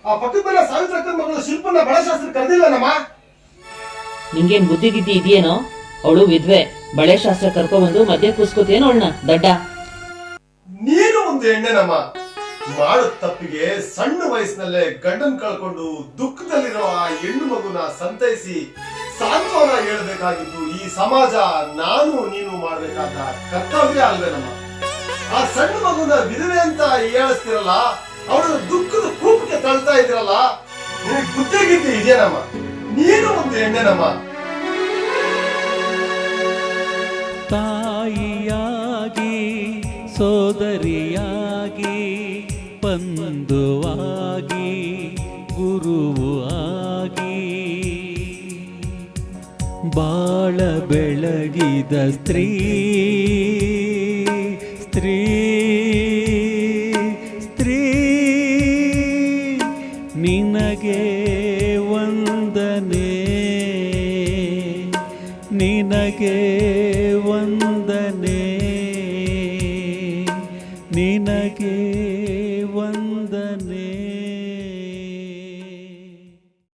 ಆ ಪಕ್ಕದ ಮನೆ ಸಾವಿತ್ರಕ್ಕನ ಮಗಳು ಶಿಲ್ಪನ ಬಳೆಶಾಸ್ತ್ರ ಕರೆದಿಲ್ಲನಮ್ಮ. ನಿಂಗೇನ್ ಬುದ್ಧಿ ಗಿದ್ದಿ ಇದೆಯೇನೋ? ಅವಳು ವಿದ್ವೆ, ಬಳೆ ಶಾಸ್ತ್ರ ಕರ್ಕೊಂಡ್ಬಂದು ಮಧ್ಯೆ ಕೂಸ್ಕೋತೇನೋ ಅವಳನ್ನ ದಡ್ಡ. ನೀನು ಒಂದು ಹೆಣ್ಣೆನಮ್ಮ. ಮಾಡೋ ತಪ್ಪಿಗೆ ಸಣ್ಣ ವಯಸ್ಸಿನಲ್ಲೇ ಗಂಡನ್ ಕಳ್ಕೊಂಡು ದುಃಖದಲ್ಲಿರೋ ಆ ಹೆಣ್ಣು ಮಗುನ ಸಂತೈಸಿ ಸಾಂತ್ವನ ಹೇಳ್ಬೇಕಾಗಿದ್ದು ಈ ಸಮಾಜ ನಾನು ನೀನು ಮಾಡ್ಬೇಕಾದ ಕರ್ತವ್ಯ ಅಲ್ವೇನಮ್ಮ. ಆ ಸಣ್ಣ ಮಗುನ ವಿಧವೆ ಅಂತ ಹೇಳಿಸ್ತಿರಲ್ಲ, ಅವಳ ದುಃಖದ ಕೂಪಕ್ಕೆ ತಳ್ತಾ ಇದ್ರಲ್ಲ, ನಿನಗೆ ಬುದ್ಧಿಗಿದ್ದೆ ಇದೆಯೇನಮ್ಮ? ನೀನು ಒಂದು ಹೆಣ್ಣೆನಮ್ಮ. ತಾಯಿಯಾಗಿ, ಸೋದರಿಯಾಗಿ, ಬಂಧುವಾಗಿ, ಗುರುವು ಆಗಿ ಬಾಳ ಬೆಳಗಿದ ಸ್ತ್ರೀ ಸ್ತ್ರೀ ಸ್ತ್ರೀ ನಿನಗೆ ವಂದನೆ, ನಿನಗೆ ವಂದನೆ, ನಿನಗೆ